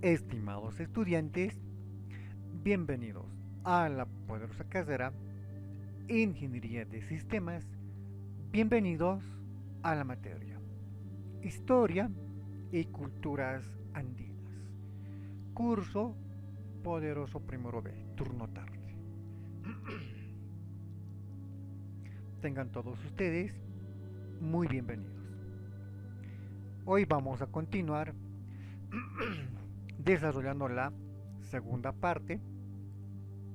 Estimados estudiantes, bienvenidos a la poderosa carrera Ingeniería de Sistemas. Bienvenidos a la materia Historia y Culturas Andinas. Curso Poderoso Primero B, turno tarde. Tengan todos ustedes muy bienvenidos. Hoy vamos a continuar desarrollando la segunda parte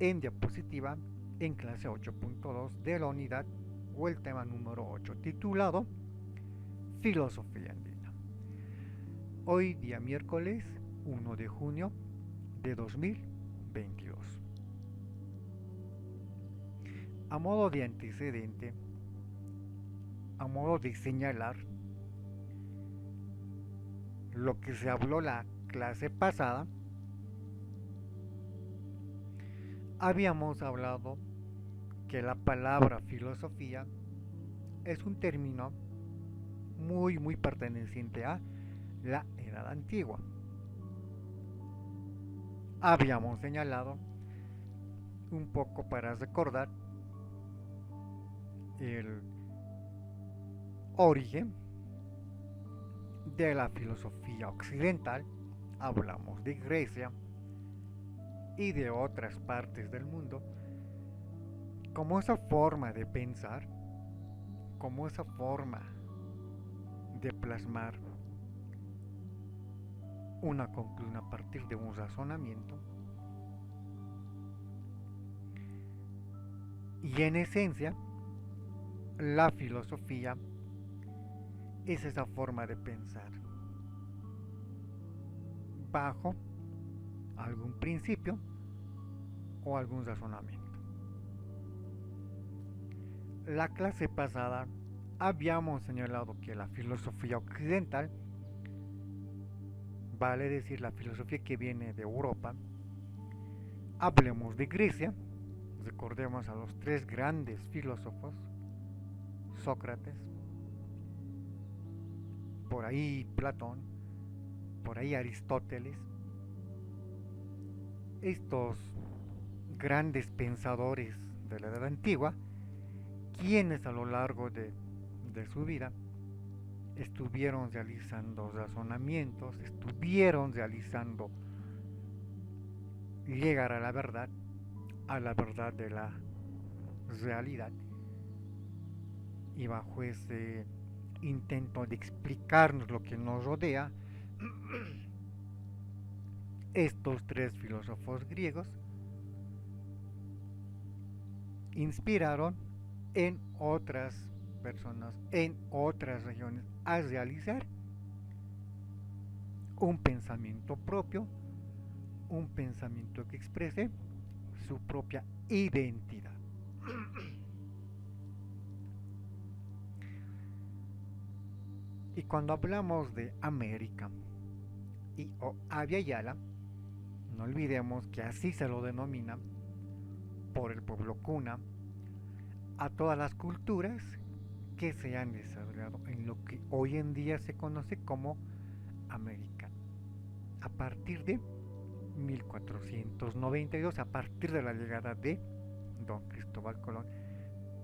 en diapositiva en clase 8.2 de la unidad o el tema número 8 titulado Filosofía Andina. Hoy día miércoles 1 de junio de 2022. A modo de antecedente, a modo de señalar lo que se habló la clase pasada, habíamos hablado que la palabra filosofía es un término muy perteneciente a la Edad Antigua. Habíamos señalado un poco para recordar el origen de la filosofía occidental. Hablamos de Grecia y de otras partes del mundo como esa forma de pensar, como esa forma de plasmar una conclusión a partir de un razonamiento. Y en esencia, la filosofía es esa forma de pensar bajo algún principio o algún razonamiento. La clase pasada habíamos señalado que la filosofía occidental, vale decir la filosofía que viene de Europa, hablemos de Grecia, recordemos a los tres grandes filósofos, Sócrates, por ahí Platón, por ahí Aristóteles, estos grandes pensadores de la Edad Antigua, quienes a lo largo de su vida estuvieron realizando razonamientos, estuvieron realizando llegar a la verdad de la realidad, y bajo ese intento de explicarnos lo que nos rodea, estos tres filósofos griegos inspiraron en otras personas, en otras regiones, a realizar un pensamiento propio, un pensamiento que exprese su propia identidad. Y cuando hablamos de América y o Abya Yala, no olvidemos que así se lo denomina por el pueblo cuna a todas las culturas que se han desarrollado en lo que hoy en día se conoce como América. A partir de 1492, a partir de la llegada de don Cristóbal Colón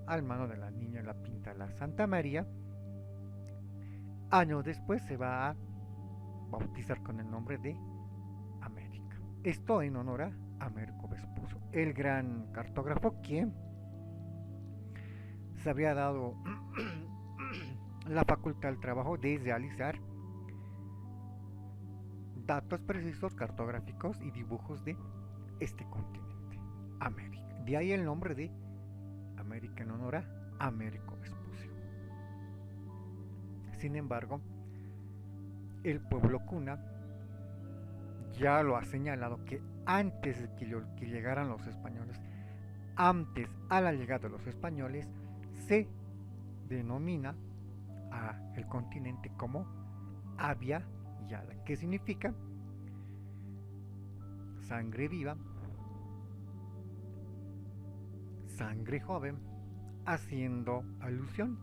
al mano de la Niña La Pinta la Santa María, años después se va a bautizar con el nombre de América. Esto en honor a Américo Vespucio, el gran cartógrafo quien se había dado la facultad al trabajo de realizar datos precisos cartográficos y dibujos de este continente, América. De ahí el nombre de América en honor a Américo Vespucio. Sin embargo, el pueblo cuna ya lo ha señalado que antes de que llegaran los españoles, antes a la llegada de los españoles, se denomina a el continente como Abya Yala, que significa sangre viva, sangre joven, haciendo alusión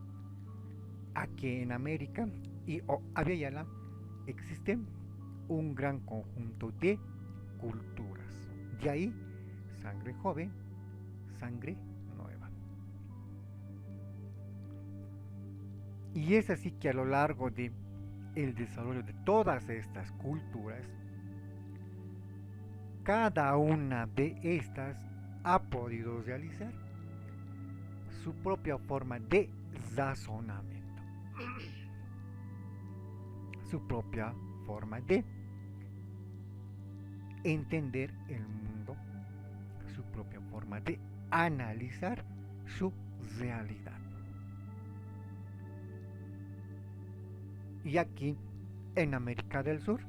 a que en América y Abya Yala existe un gran conjunto de culturas. De ahí, sangre joven, sangre nueva. Y es así que a lo largo de el desarrollo de todas estas culturas, cada una de estas ha podido realizar su propia forma de razonamiento, su propia forma de entender el mundo, su propia forma de analizar su realidad. Y aquí, en América del Sur,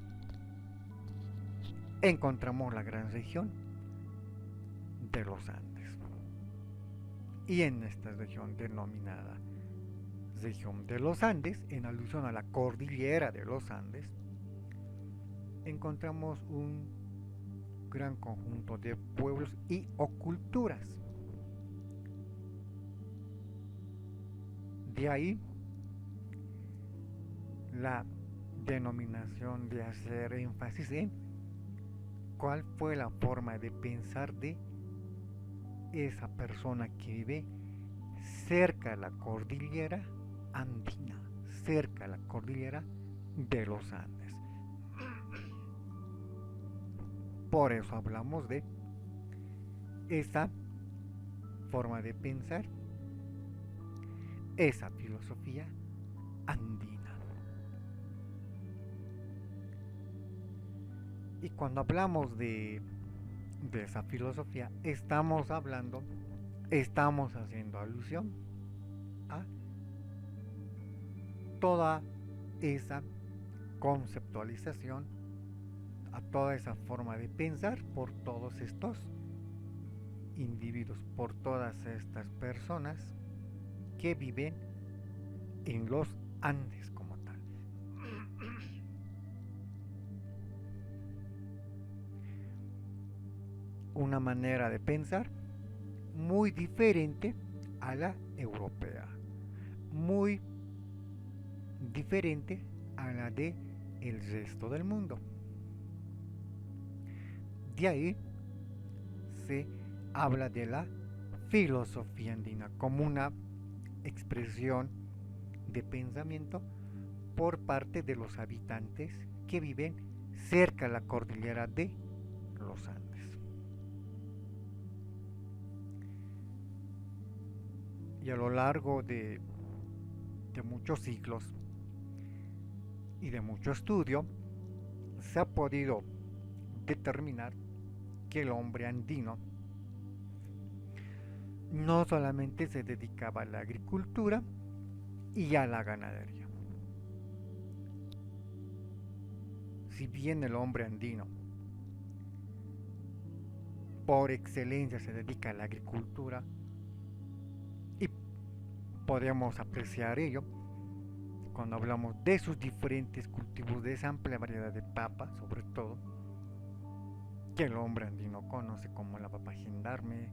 encontramos la gran región de los Andes. Y en esta región denominada región de los Andes, en alusión a la cordillera de los Andes, encontramos un gran conjunto de pueblos y o culturas. De ahí la denominación de hacer énfasis en cuál fue la forma de pensar de esa persona que vive cerca de la cordillera andina, cerca de la cordillera de los Andes. Por eso hablamos de esa forma de pensar, esa filosofía andina. Y cuando hablamos de esa filosofía, estamos haciendo alusión a toda esa conceptualización, a toda esa forma de pensar por todos estos individuos, por todas estas personas que viven en los Andes como tal. Una manera de pensar muy diferente a la europea, muy diferente a la de el resto del mundo. De ahí se habla de la filosofía andina como una expresión de pensamiento por parte de los habitantes que viven cerca de la cordillera de los Andes. Y a lo largo de muchos siglos y de mucho estudio, se ha podido determinar que el hombre andino no solamente se dedicaba a la agricultura y a la ganadería. Si bien el hombre andino por excelencia se dedica a la agricultura, y podemos apreciar ello cuando hablamos de sus diferentes cultivos de esa amplia variedad de papas, sobre todo, que el hombre andino conoce como la papa gendarme,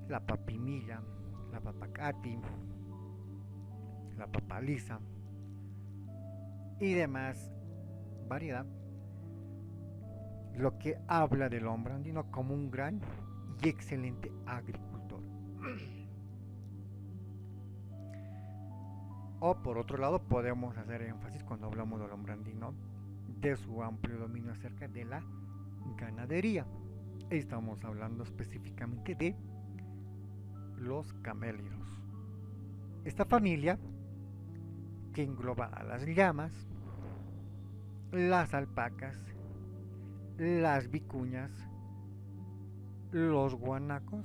la papimilla, la papa cati, la papa lisa y demás variedad, lo que habla del hombre andino como un gran y excelente agricultor. O por otro lado podemos hacer énfasis cuando hablamos del hombre andino de su amplio dominio acerca de la ganadería. Estamos hablando específicamente de los camélidos. Esta familia que engloba a las llamas, las alpacas, las vicuñas, los guanacos,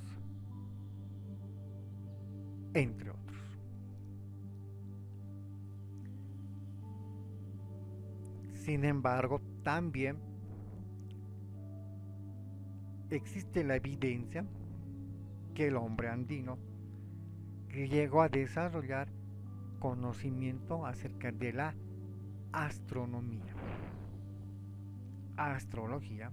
entre otros. Sin embargo, también existe la evidencia que el hombre andino llegó a desarrollar conocimiento acerca de la astronomía, astrología,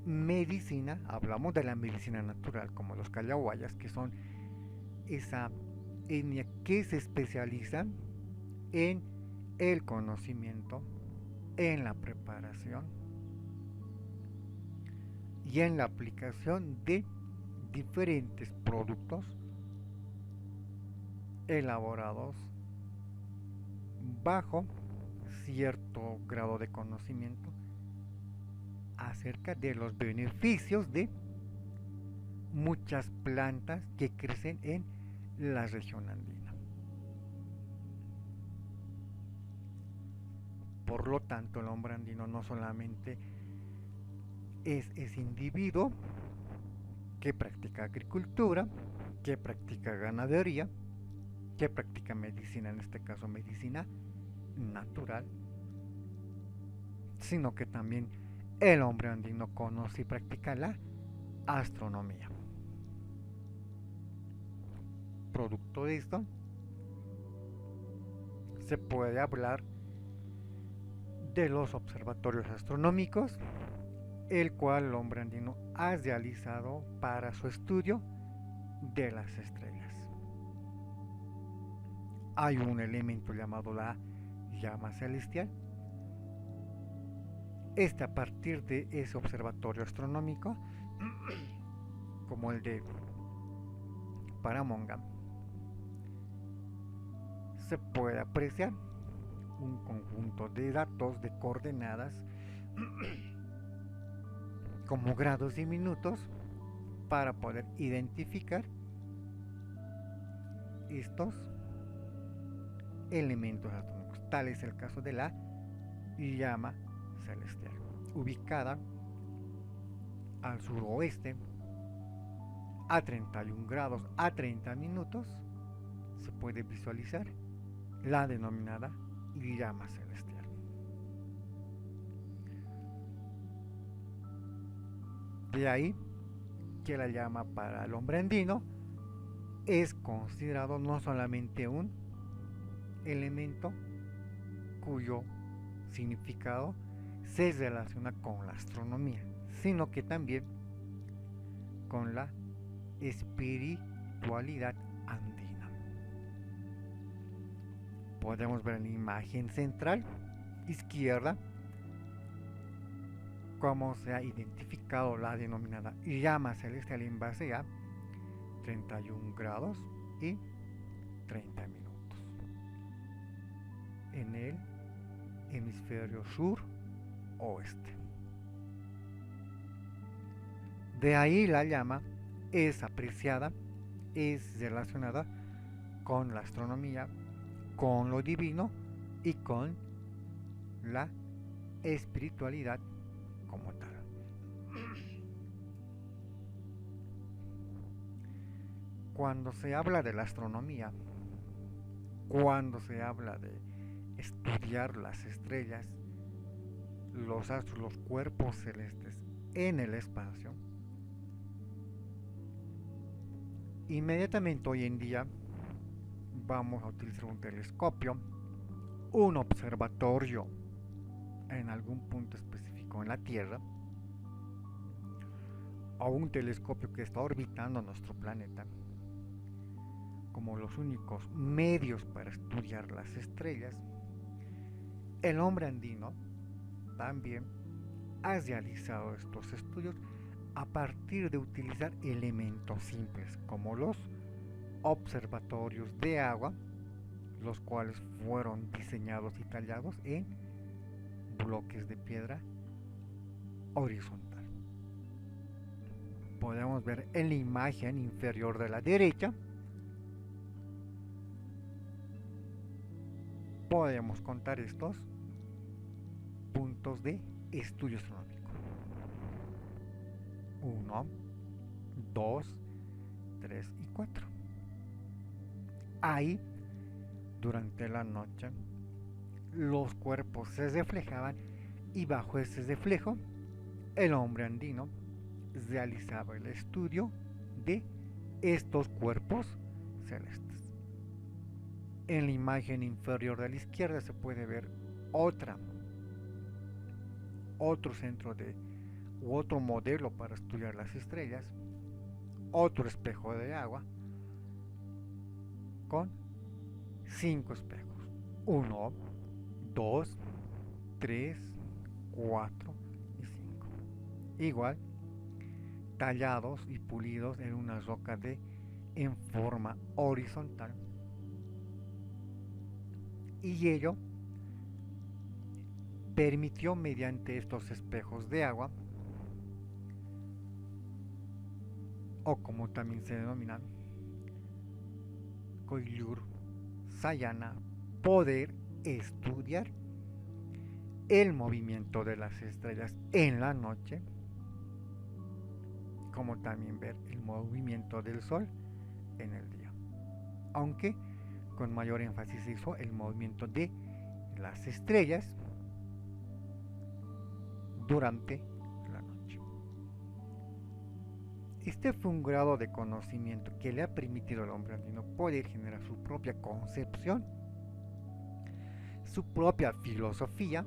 medicina. Hablamos de la medicina natural, como los callahuayas, que son esa etnia que se especializa en el conocimiento en la preparación y en la aplicación de diferentes productos elaborados bajo cierto grado de conocimiento acerca de los beneficios de muchas plantas que crecen en la región andina. Por lo tanto, el hombre andino no solamente es ese individuo que practica agricultura, que practica ganadería, que practica medicina, en este caso medicina natural, sino que también el hombre andino conoce y practica la astronomía. Producto de esto, se puede hablar de los observatorios astronómicos, el cual el hombre andino ha realizado para su estudio de las estrellas. Hay un elemento llamado la llama celestial. A partir de ese observatorio astronómico, como el de Paramonga, se puede apreciar un conjunto de datos, de coordenadas, como grados y minutos, para poder identificar estos elementos astronómicos. Tal es el caso de la llama celestial, ubicada al suroeste a 31 grados a 30 minutos. Se puede visualizar la denominada llama celestial. De ahí que la llama para el hombre andino es considerado no solamente un elemento cuyo significado se relaciona con la astronomía, sino que también con la espiritualidad andina. Podemos ver en la imagen central izquierda cómo se ha identificado la denominada llama celestial en base a 31 grados y 30 minutos en el hemisferio sur oeste. De ahí la llama es apreciada, es relacionada con la astronomía, con lo divino y con la espiritualidad como tal. Cuando se habla de la astronomía, cuando se habla de estudiar las estrellas, los astros, los cuerpos celestes en el espacio, inmediatamente hoy en día vamos a utilizar un telescopio, un observatorio en algún punto específico en la Tierra, o un telescopio que está orbitando nuestro planeta, como los únicos medios para estudiar las estrellas. El hombre andino también ha realizado estos estudios a partir de utilizar elementos simples como los observatorios de agua, los cuales fueron diseñados y tallados en bloques de piedra horizontal. Podemos ver en la imagen inferior de la derecha, podemos contar estos puntos de estudio astronómico: 1, 2, 3 y 4. Ahí, durante la noche, los cuerpos se reflejaban y bajo ese reflejo el hombre andino realizaba el estudio de estos cuerpos celestes. En la imagen inferior de la izquierda se puede ver otro centro u otro modelo para estudiar las estrellas, otro espejo de agua con 5 espejos: 1, 2, 3, 4 y 5. Igual, tallados y pulidos en una roca en forma horizontal. Y ello permitió mediante estos espejos de agua, o como también se denominan, Koilur Sayana, poder estudiar el movimiento de las estrellas en la noche, como también ver el movimiento del sol en el día, aunque con mayor énfasis hizo el movimiento de las estrellas durante la noche. Este fue un grado de conocimiento que le ha permitido al hombre andino poder generar su propia concepción, su propia filosofía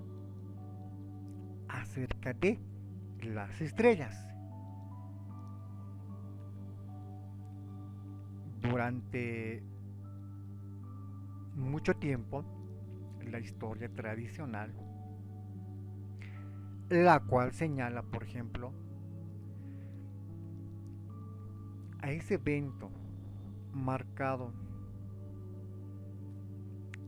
acerca de las estrellas. Durante mucho tiempo, la historia tradicional, la cual señala, por ejemplo, a ese evento marcado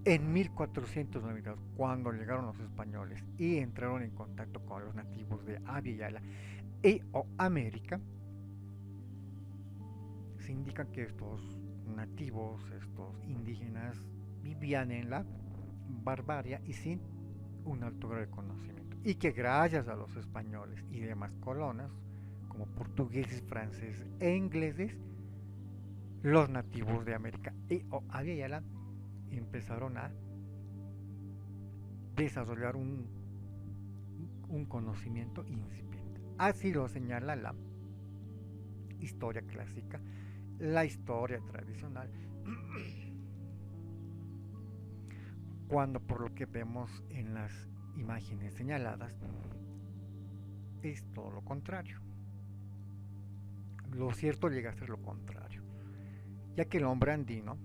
en 1492, cuando llegaron los españoles y entraron en contacto con los nativos de Abya Yala y América. Se indica que estos nativos, estos indígenas, vivían en la barbarie y sin un alto grado de conocimiento, y que gracias a los españoles y demás colonos como portugueses, franceses e ingleses, los nativos de América y Abya Yala empezaron a desarrollar un conocimiento incipiente. Así lo señala la historia clásica, la historia tradicional, cuando por lo que vemos en las imágenes señaladas es todo lo contrario. Lo cierto llega a ser lo contrario, ya que el hombre andino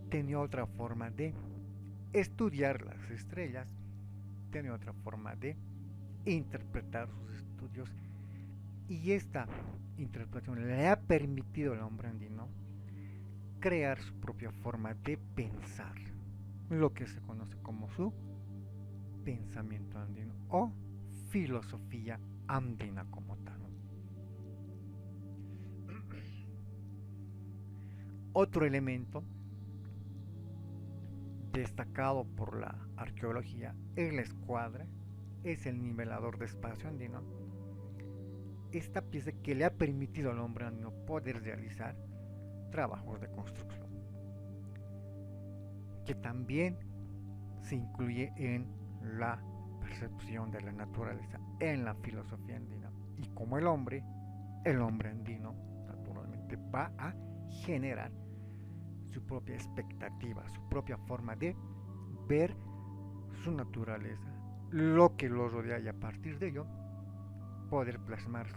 tenía otra forma de estudiar las estrellas, tenía otra forma de interpretar sus estudios, y esta interpretación le ha permitido al hombre andino crear su propia forma de pensar, lo que se conoce como su pensamiento andino o filosofía andina como tal. Otro elemento destacado por la arqueología en la escuadra es el nivelador de espacio andino, esta pieza que le ha permitido al hombre andino poder realizar trabajos de construcción, que también se incluye en la percepción de la naturaleza, en la filosofía andina. Y como el hombre andino naturalmente va a generar su propia expectativa, su propia forma de ver su naturaleza, lo que lo rodea, y a partir de ello poder plasmar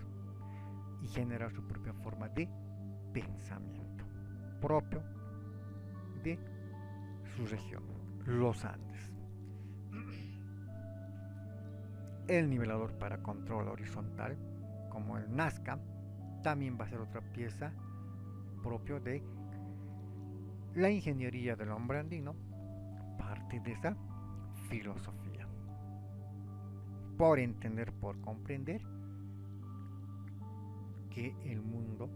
y generar su propia forma de pensamiento propio de su región, los Andes. El nivelador para control horizontal, como el Nazca, también va a ser otra pieza propio de la ingeniería del hombre andino, parte de esa filosofía, por entender, por comprender que el mundo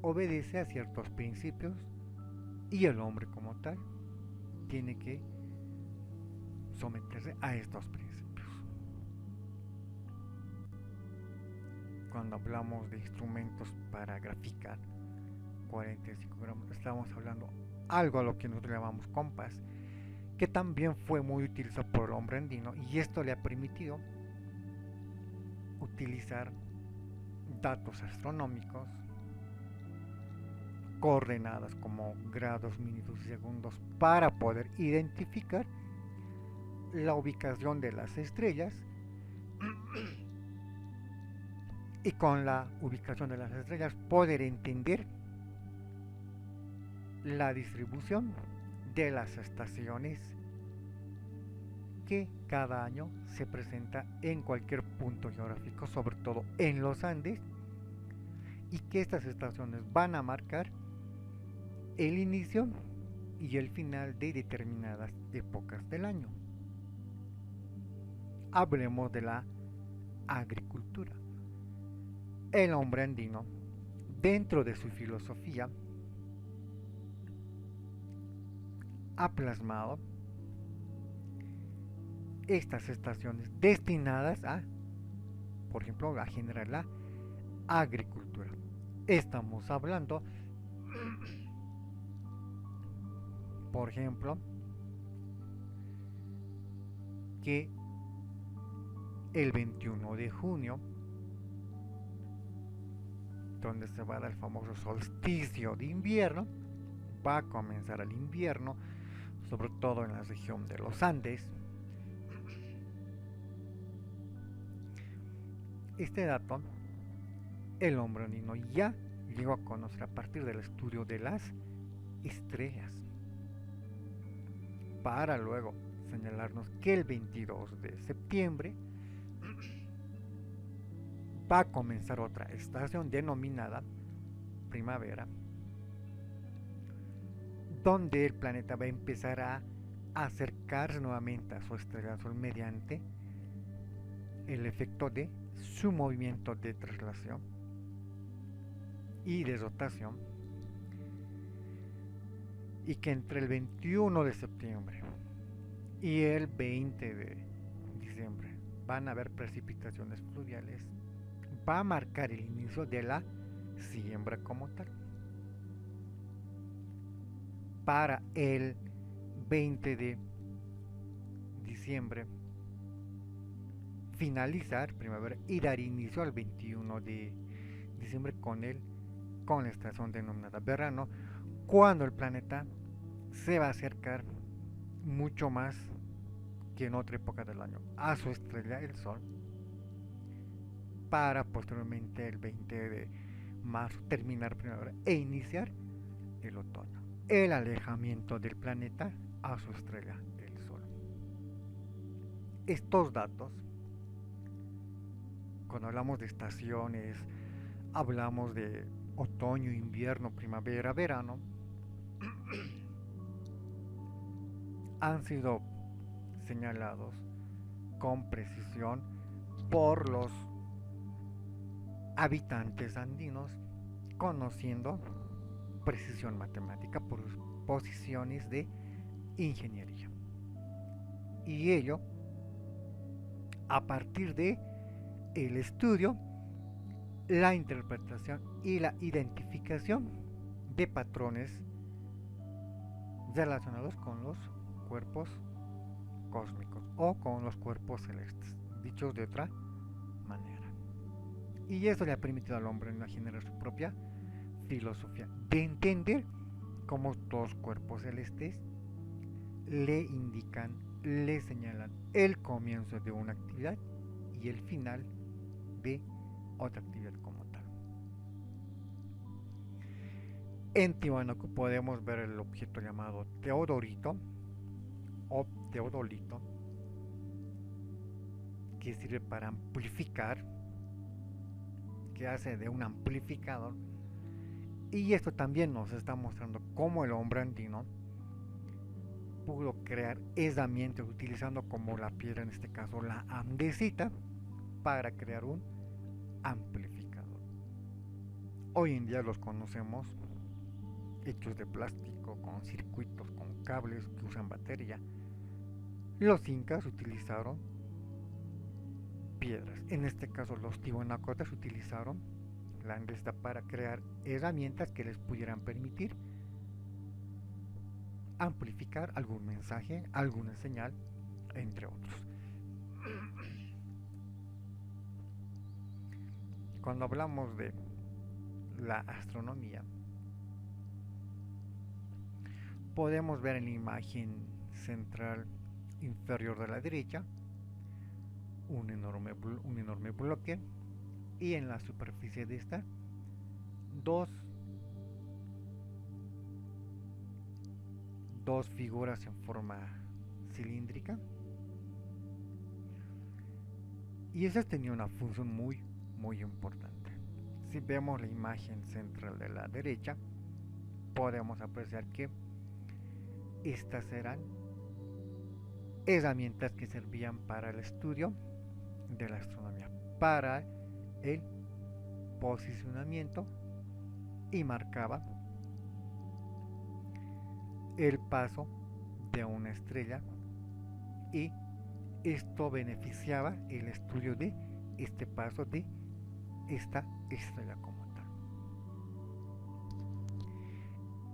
obedece a ciertos principios y el hombre como tal tiene que someterse a estos principios. Cuando hablamos de instrumentos para graficar 45 gramos, estamos hablando algo a lo que nosotros llamamos compás, que también fue muy utilizado por el hombre andino, y esto le ha permitido utilizar datos astronómicos, coordenadas como grados, minutos y segundos, para poder identificar la ubicación de las estrellas, y con la ubicación de las estrellas poder entender la distribución de las estaciones que cada año se presenta en cualquier punto geográfico, sobre todo en los Andes, y que estas estaciones van a marcar el inicio y el final de determinadas épocas del año. Hablemos de la agricultura. El hombre andino, dentro de su filosofía, ha plasmado estas estaciones destinadas a, por ejemplo, a generar la agricultura. Estamos hablando, por ejemplo, que el 21 de junio, donde se va a dar el famoso solsticio de invierno, va a comenzar el invierno, sobre todo en la región de los Andes. Este dato, el hombre andino ya llegó a conocer a partir del estudio de las estrellas, para luego señalarnos que el 22 de septiembre va a comenzar otra estación denominada primavera, donde el planeta va a empezar a acercarse nuevamente a su estrella Sol mediante el efecto de su movimiento de traslación y de rotación, y que entre el 21 de septiembre y el 20 de diciembre van a haber precipitaciones fluviales, va a marcar el inicio de la siembra como tal. Para el 20 de diciembre finalizar primavera y dar inicio al 21 de diciembre con la estación denominada verano, cuando el planeta se va a acercar mucho más que en otra época del año a su estrella, el Sol, para posteriormente el 20 de marzo terminar primavera e iniciar el otoño, el alejamiento del planeta a su estrella, el Sol. Estos datos, cuando hablamos de estaciones, hablamos de otoño, invierno, primavera, verano, han sido señalados con precisión por los habitantes andinos, conociendo precisión matemática por posiciones de ingeniería. Y ello a partir de el estudio, la interpretación y la identificación de patrones relacionados con los cuerpos cósmicos o con los cuerpos celestes, dichos de otra manera. Y eso le ha permitido al hombre generar su propia filosofía de entender cómo los cuerpos celestes le indican, le señalan el comienzo de una actividad y el final de otra actividad como tal. En Tiwanaku podemos ver el objeto llamado Teodorito o Teodolito, que sirve para amplificar, que hace de un amplificador, y esto también nos está mostrando cómo el hombre andino pudo crear herramientas utilizando como la piedra, en este caso la andesita, para crear un amplificador. Hoy en día los conocemos hechos de plástico, con circuitos, con cables que usan batería. Los incas utilizaron piedras, en este caso los tiwanacotas utilizaron la andesita para crear herramientas que les pudieran permitir amplificar algún mensaje, alguna señal, entre otros. Cuando hablamos de la astronomía, podemos ver en la imagen central inferior de la derecha un enorme bloque, y en la superficie de esta dos figuras en forma cilíndrica, Y esa tenía una función muy importante. Si vemos la imagen central de la derecha, podemos apreciar que estas eran herramientas que servían para el estudio de la astronomía, para el posicionamiento, y marcaba el paso de una estrella, y esto beneficiaba el estudio de este paso de esta estrella como tal.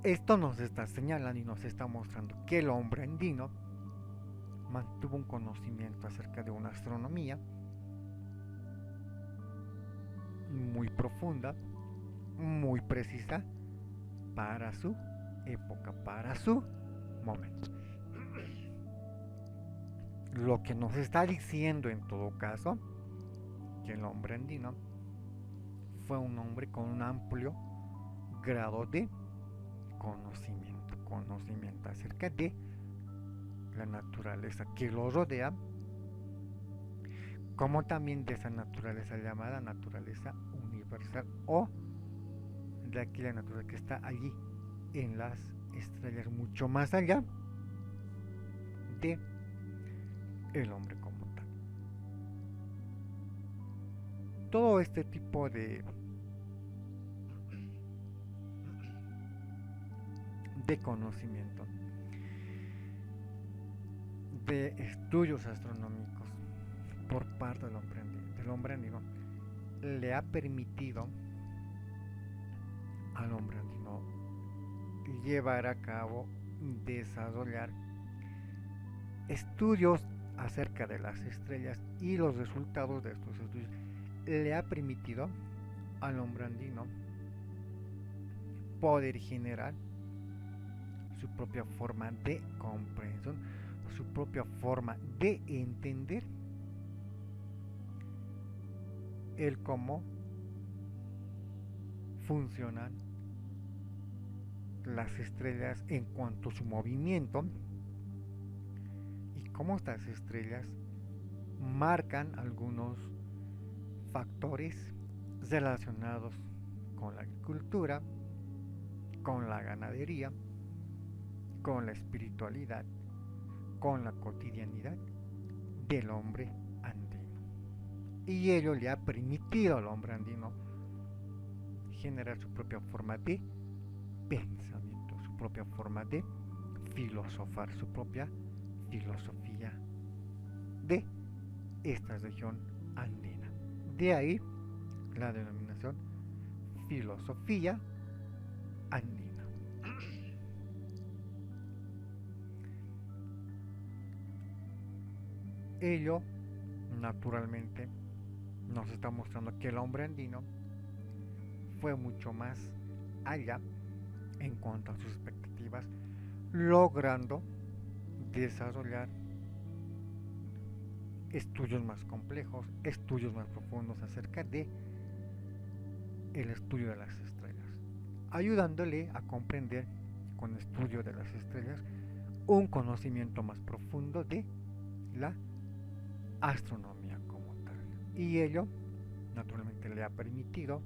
Esto nos está señalando y nos está mostrando que el hombre andino mantuvo un conocimiento acerca de una astronomía muy profunda, muy precisa para su época, para su momento. Lo que nos está diciendo en todo caso que el hombre andino fue un hombre con un amplio grado de conocimiento acerca de la naturaleza que lo rodea, como también de esa naturaleza llamada naturaleza universal, o de aquella naturaleza que está allí en las estrellas, mucho más allá de el hombre como tal. Todo este tipo de conocimiento, de estudios astronómicos por parte del hombre andino, le ha permitido al hombre andino llevar a cabo, desarrollar estudios acerca de las estrellas, y los resultados de estos estudios le ha permitido al hombre andino poder generar su propia forma de comprensión, su propia forma de entender el cómo funcionan las estrellas en cuanto a su movimiento, y cómo estas estrellas marcan algunos factores relacionados con la agricultura, con la ganadería, con la espiritualidad, con la cotidianidad del hombre andino. Y ello le ha permitido al hombre andino generar su propia forma de pensamiento, su propia forma de filosofar, su propia filosofía de esta región andina. De ahí la denominación filosofía andina. Ello, naturalmente, nos está mostrando que el hombre andino fue mucho más allá en cuanto a sus expectativas, logrando desarrollar estudios más complejos, estudios más profundos acerca de el estudio de las estrellas, ayudándole a comprender con el estudio de las estrellas un conocimiento más profundo de la astronomía como tal. Y ello naturalmente le ha permitido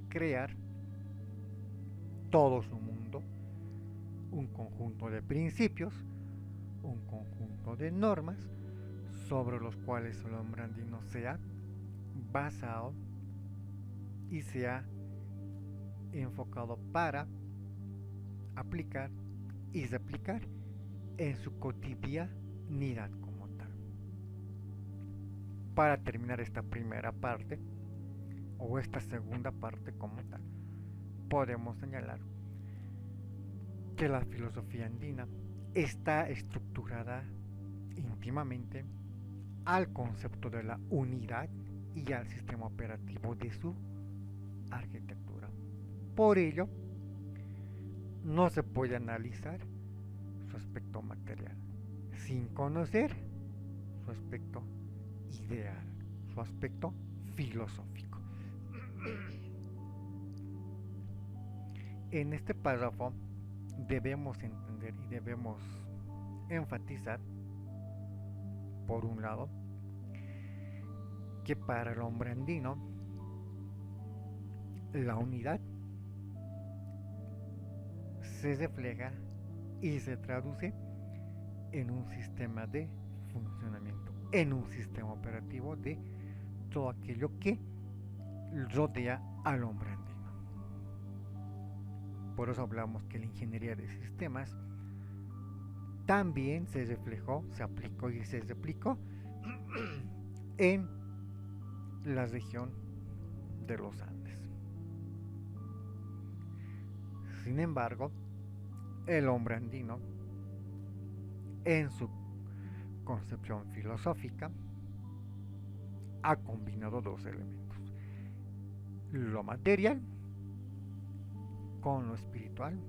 crear todo su mundo, un conjunto de principios, un conjunto de normas sobre los cuales el hombre andino se ha basado y se ha enfocado para aplicar y replicar en su cotidianidad como tal. Para terminar esta primera parte, o esta segunda parte como tal, podemos señalar que la filosofía andina está estructurada íntimamente al concepto de la unidad y al sistema operativo de su arquitectura. Por ello, no se puede analizar su aspecto material sin conocer su aspecto ideal, su aspecto filosófico. En este párrafo debemos entender y debemos enfatizar, por un lado, que para el hombre andino la unidad se refleja y se traduce en un sistema de funcionamiento, en un sistema operativo de todo aquello que rodea al hombre andino. Por eso hablamos que la ingeniería de sistemas también se reflejó, se aplicó y se replicó en la región de los Andes. Sin embargo, el hombre andino, en su concepción filosófica, ha combinado dos elementos: lo material con lo espiritual,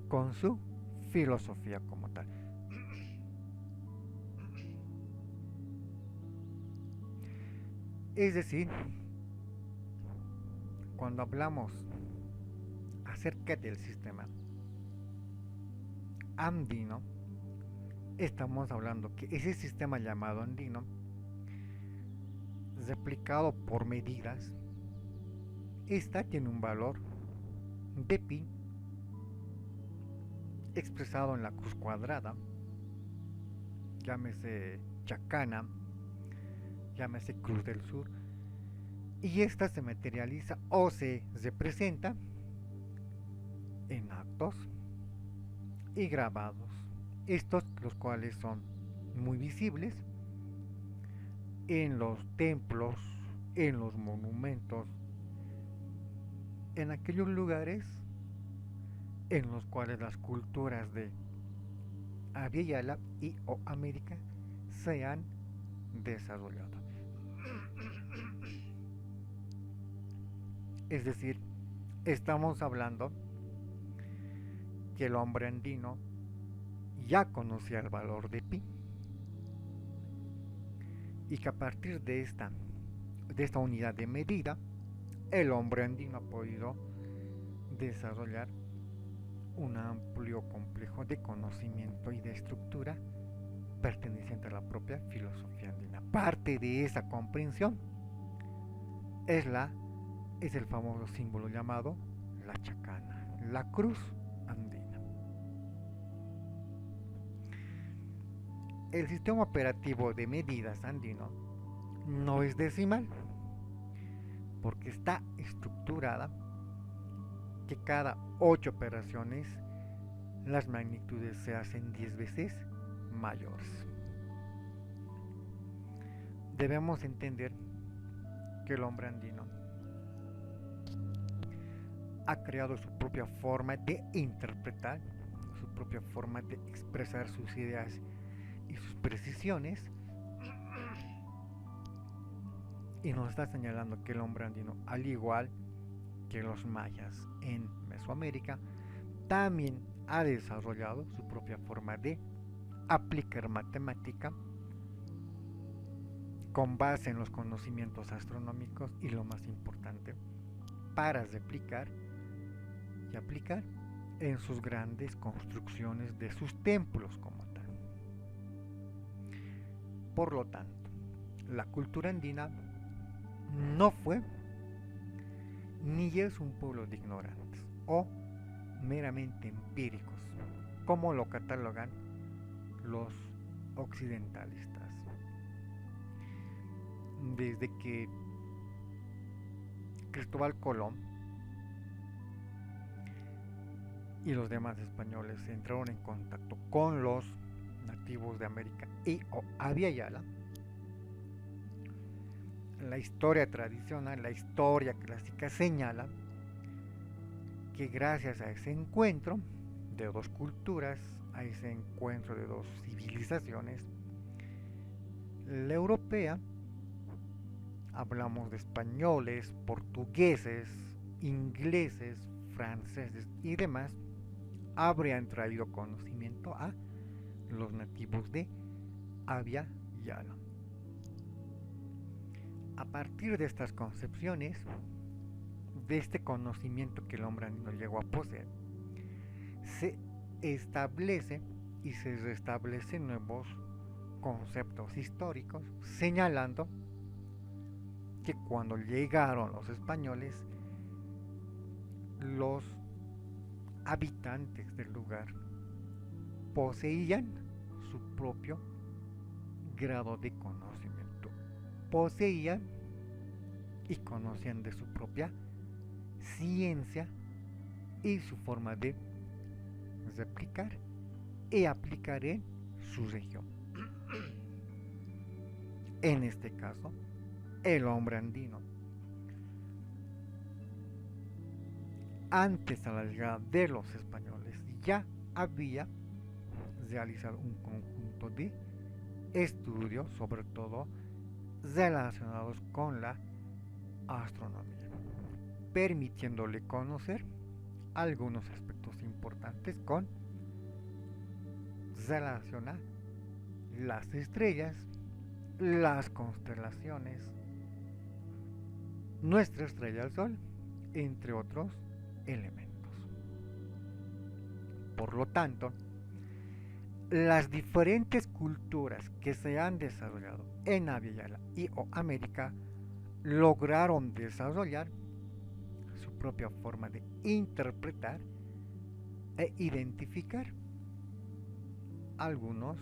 con su filosofía como tal. Es decir, cuando hablamos acerca del sistema andino, estamos hablando que ese sistema llamado andino, replicado por medidas, esta tiene un valor de pi expresado en la cruz cuadrada, llámese Chacana, llámese Cruz del Sur, y esta se materializa o se representa en actos y grabados, estos los cuales son muy visibles en los templos, en los monumentos, en aquellos lugares en los cuales las culturas de Abya Yala y o América se han desarrollado. Es decir, estamos hablando que el hombre andino ya conocía el valor de pi y que a partir de esta unidad de medida, el hombre andino ha podido desarrollar un amplio complejo de conocimiento y de estructura perteneciente a la propia filosofía andina. Parte de esa comprensión es el famoso símbolo llamado la chacana, la cruz andina. El sistema operativo de medidas andino no es decimal, porque está estructurada que cada 8 operaciones las magnitudes se hacen 10 veces mayores. Debemos entender que el hombre andino ha creado su propia forma de interpretar, su propia forma de expresar sus ideas y sus precisiones, y nos está señalando que el hombre andino, al igual que los mayas en Mesoamérica, también ha desarrollado su propia forma de aplicar matemática con base en los conocimientos astronómicos y, lo más importante, para replicar y aplicar en sus grandes construcciones de sus templos como tal. Por lo tanto, la cultura andina no fue ni es un pueblo de ignorantes o meramente empíricos, como lo catalogan los occidentalistas. Desde que Cristóbal Colón y los demás españoles entraron en contacto con los nativos de América y o Abya Yala, la historia tradicional, la historia clásica señala que gracias a ese encuentro de dos culturas, a ese encuentro de dos civilizaciones, la europea, hablamos de españoles, portugueses, ingleses, franceses y demás, habrían traído conocimiento a los nativos de Abya Yala. A partir de estas concepciones, de este conocimiento que el hombre andino llegó a poseer, se establece y se restablecen nuevos conceptos históricos, señalando que cuando llegaron los españoles, los habitantes del lugar poseían su propio grado de conocimiento, poseían y conocían de su propia ciencia y su forma de replicar y aplicar en su región. En este caso, el hombre andino. Antes a la llegada de los españoles ya había realizado un conjunto de estudios, sobre todo relacionados con la astronomía, permitiéndole conocer algunos aspectos importantes con relación a las estrellas, las constelaciones, nuestra estrella el Sol, entre otros elementos. Por lo tanto, las diferentes culturas que se han desarrollado en Abya y o América lograron desarrollar su propia forma de interpretar e identificar algunos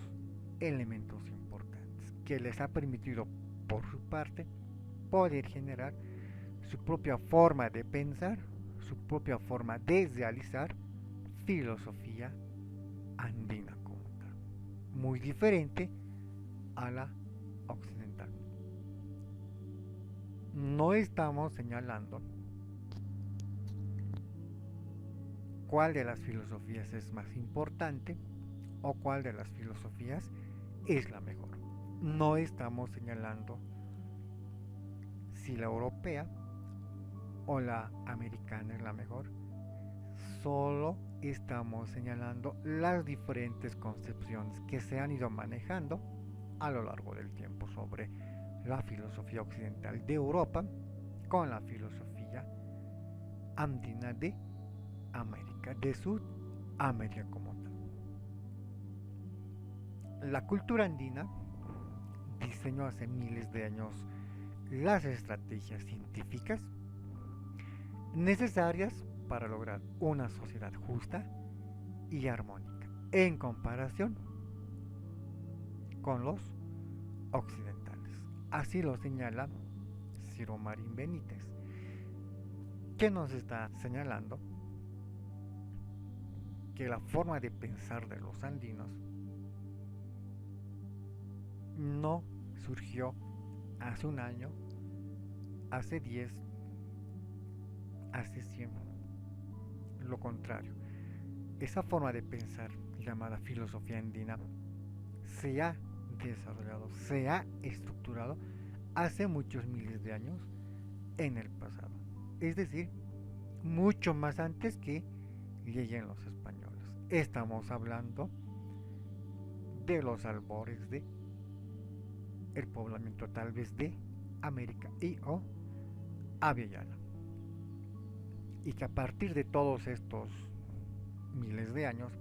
elementos importantes que les ha permitido, por su parte, poder generar su propia forma de pensar, su propia forma de realizar filosofía andina como tal, muy diferente a la occidental. No estamos señalando cuál de las filosofías es más importante o cuál de las filosofías es la mejor. No estamos señalando si la europea o la americana es la mejor. Solo estamos señalando las diferentes concepciones que se han ido manejando a lo largo del tiempo sobre la filosofía occidental de Europa con la filosofía andina de América, de Sudamérica como tal. La cultura andina diseñó hace miles de años las estrategias científicas necesarias para lograr una sociedad justa y armónica en comparación con los occidentales. Así lo señala Ciro Marín Benítez, que nos está señalando que la forma de pensar de los andinos no surgió hace un año, hace 10, hace 100. Lo contrario, esa forma de pensar llamada filosofía andina se ha desarrollado, se ha estructurado hace muchos miles de años en el pasado. Es decir, mucho más antes que lleguen los españoles. Estamos hablando de los albores de el poblamiento tal vez de América y o Abya. Y que a partir de todos estos miles de años,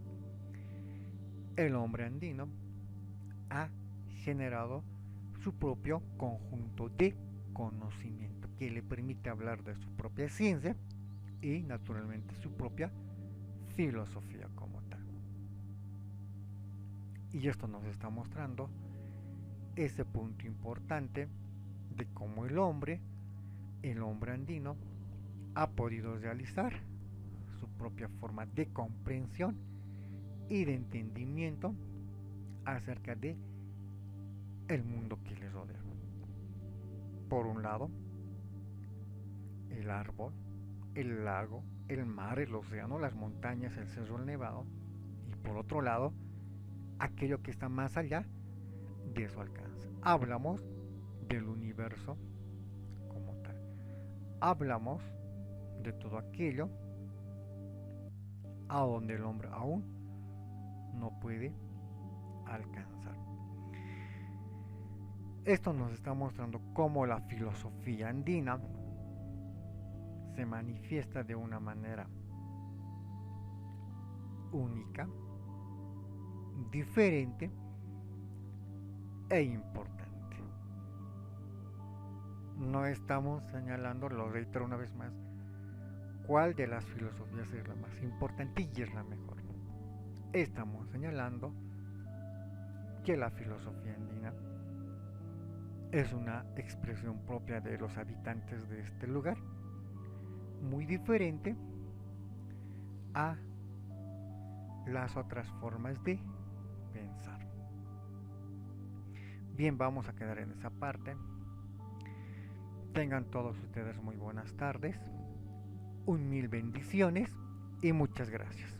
el hombre andino ha generado su propio conjunto de conocimiento que le permite hablar de su propia ciencia y naturalmente su propia filosofía como tal. Y esto nos está mostrando ese punto importante de cómo el hombre andino, ha podido realizar su propia forma de comprensión y de entendimiento acerca de el mundo que le rodea. Por un lado, el árbol, el lago, el mar, el océano, las montañas, el cerro, el nevado, y por otro lado, aquello que está más allá de su alcance. Hablamos del universo como tal. Hablamos de todo aquello a donde el hombre aún no puede alcanzar. Esto nos está mostrando cómo la filosofía andina se manifiesta de una manera única, diferente e importante. No estamos señalando, lo reitero una vez más, cuál de las filosofías es la más importante y es la mejor. Estamos señalando que la filosofía andina es una expresión propia de los habitantes de este lugar, muy diferente a las otras formas de pensar. Bien, vamos a quedar en esa parte. Tengan todos ustedes muy buenas tardes, un mil bendiciones y muchas gracias.